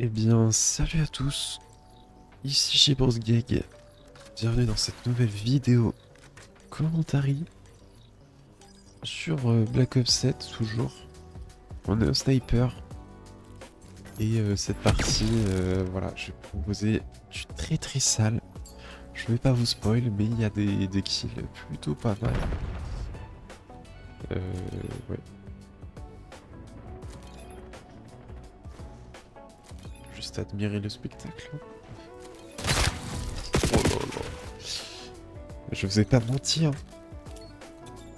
Eh bien, salut à tous, ici chez BossGag. Bienvenue dans cette nouvelle vidéo commentary sur Black Ops 7, toujours. On est au sniper. Et cette partie, voilà, je vais proposer du très sale. Je vais pas vous spoil, mais il y a des kills plutôt pas mal. Ouais. Juste admirer le spectacle. Oh là là. Je vous ai pas menti, hein.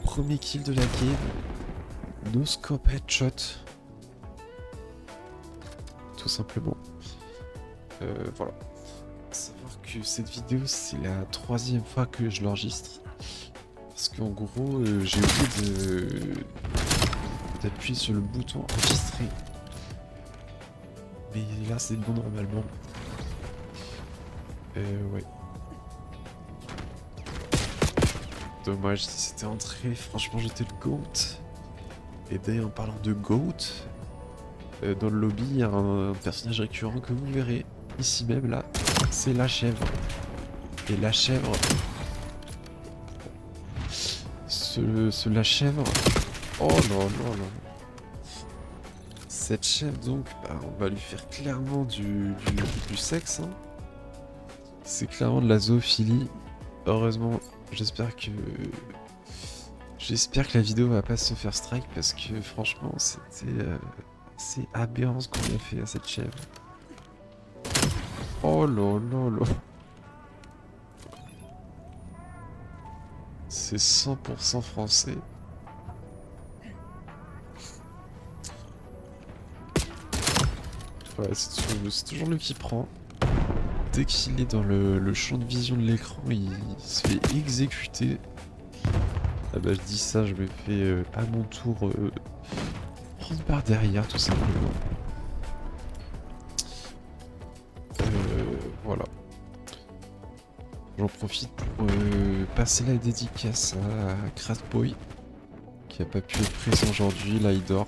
Premier kill de la game. No scope headshot. Tout simplement. Voilà. Faut savoir que cette vidéo, c'est la troisième fois que je l'enregistre. Parce qu'en gros, j'ai oublié d'appuyer sur le bouton enregistrer. Mais là, c'est bon normalement. Ouais. Dommage si c'était entré. Franchement, j'étais le GOAT. Et d'ailleurs, en parlant de GOAT, dans le lobby, il y a un personnage récurrent que vous verrez ici même là. C'est la chèvre. Et la chèvre. La chèvre. Oh non, non, non. Cette chèvre, donc, bah, on va lui faire clairement du sexe. Hein. C'est clairement de la zoophilie. Heureusement, j'espère que la vidéo va pas se faire strike parce que franchement, c'est aberrant ce qu'on a fait à cette chèvre. Oh là là là. C'est 100% français. Ouais, c'est toujours lui qui prend. Dès qu'il est dans le champ de vision de l'écran, il se fait exécuter. Ah bah je dis ça, je me fais à mon tour prendre par derrière tout simplement. Voilà. J'en profite pour passer la dédicace à Cratboy qui a pas pu être présent aujourd'hui, là il dort.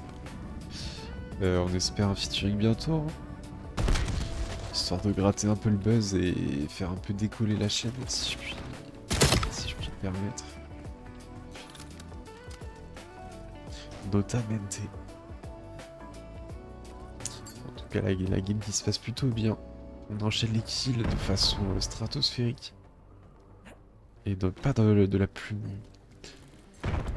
On espère un featuring bientôt. Hein. Histoire de gratter un peu le buzz et faire un peu décoller la chaîne si je puis me permettre. Notamente. En tout cas, la game qui se passe plutôt bien. On enchaîne les kills de façon stratosphérique. Et donc pas de la plus...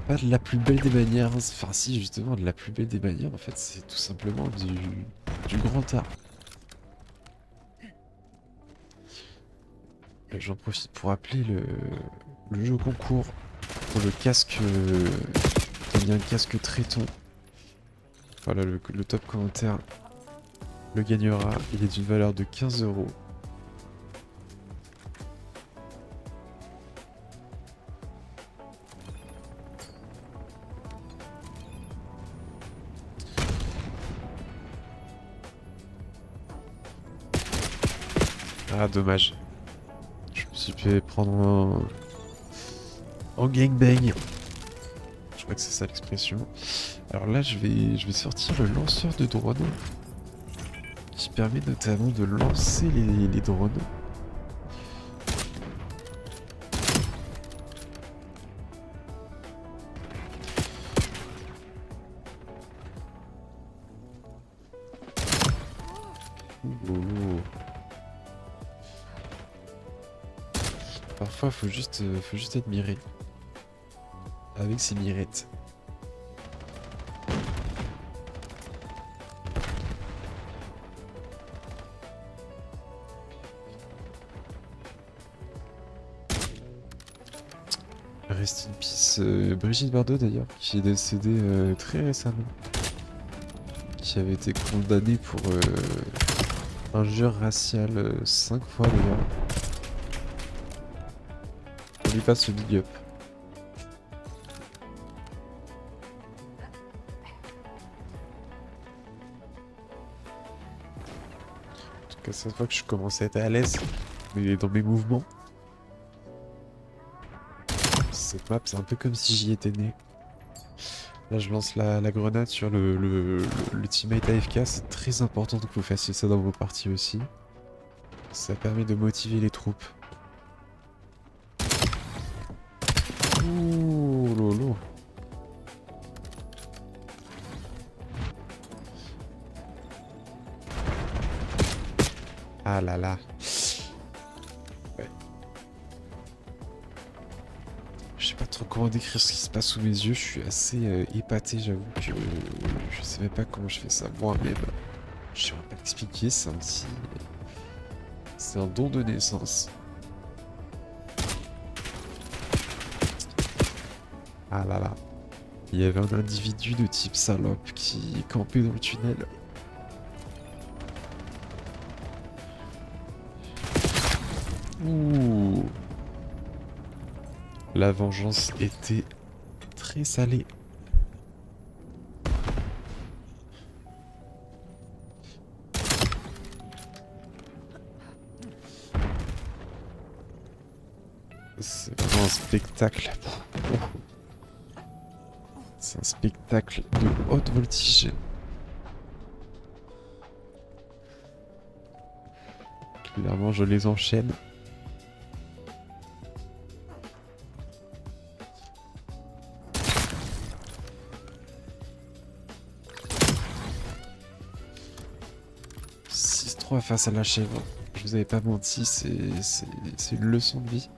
Pas de la plus belle des manières. Enfin si, justement, de la plus belle des manières, en fait, c'est tout simplement du grand art. J'en profite pour appeler le jeu concours pour le casque... il y a un casque Tréton. Voilà, le top commentaire le gagnera. Il est d'une valeur de 15 €. Ah, dommage. Je me suis fait prendre en gangbang. Je crois que c'est ça l'expression. Alors là, je vais sortir le lanceur de drone qui permet notamment de lancer les drones. Ouh. Parfois, faut juste admirer avec ses mirettes. Rest in peace Brigitte Bardot d'ailleurs, qui est décédée très récemment. Qui avait été condamnée pour injure raciale 5 fois d'ailleurs. On lui passe le big up. En tout cas, cette fois que je commence à être à l'aise dans mes mouvements. Cette map, c'est un peu comme si j'y étais né. Là, je lance la grenade sur le teammate AFK. C'est très important que vous fassiez ça dans vos parties aussi. Ça permet de motiver les troupes. Ouh, lolo. Ah là là. Ouais. Je sais pas trop comment décrire ce qui se passe sous mes yeux. Je suis assez épaté, j'avoue que je sais même pas comment je fais ça moi-même. Je saurais pas l'expliquer, c'est un petit... C'est un don de naissance. Ah là là. Il y avait un individu de type salope qui campait dans le tunnel. Ouh. La vengeance était très salée. C'est vraiment un spectacle. C'est un spectacle de haute voltige. Clairement, je les enchaîne. « 6-3 face à la chèvre. Je vous avais pas menti, c'est une leçon de vie.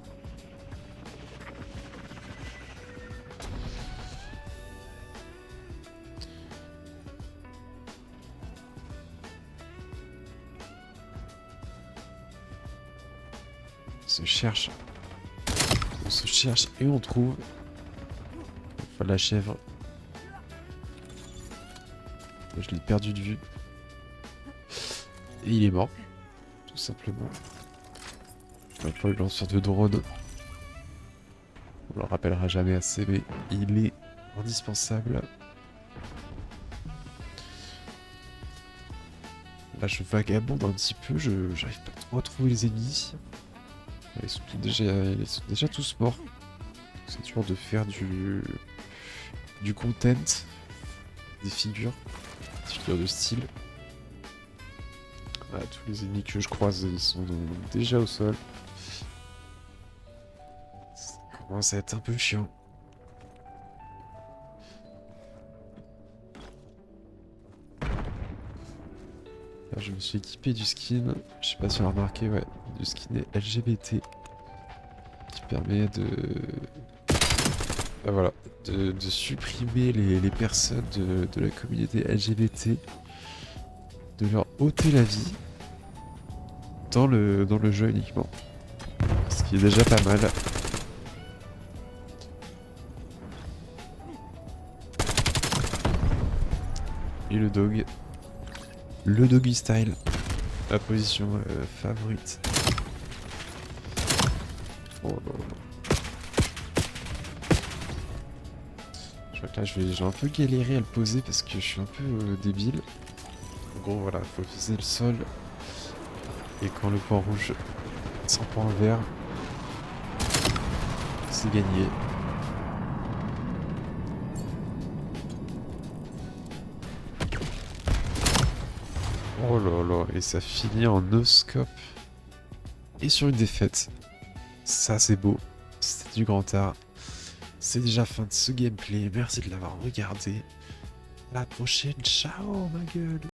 On se cherche et on trouve. Enfin, la chèvre. Je l'ai perdu de vue. Et il est mort. Tout simplement. On n'a pas eu le lanceur de drone. On le rappellera jamais assez, mais il est indispensable. Là, je vagabonde un petit peu. J'arrive pas trop à trouver les ennemis. Ils sont déjà tous morts. C'est dur de faire du content, des figures de style. Voilà, tous les ennemis que je croise, ils sont déjà au sol. Ça commence à être un peu chiant. Alors, je me suis équipé du skin, je sais pas si on a remarqué, ouais, du skin LGBT qui permet de... Ah, voilà, de supprimer les personnes de la communauté LGBT, de leur ôter la vie dans le jeu uniquement. Ce qui est déjà pas mal. Et le dog. Le doggy style. Ma position favorite. Oh là là. Je crois que là je vais un peu galérer à le poser parce que je suis un peu débile. En gros voilà, faut viser le sol. Et quand le point rouge sans point vert, c'est gagné. Oh là là, et ça finit en no-scope. Et sur une défaite. Ça c'est beau, c'était du grand art. C'est déjà fin de ce gameplay, merci de l'avoir regardé. À la prochaine, ciao ma gueule.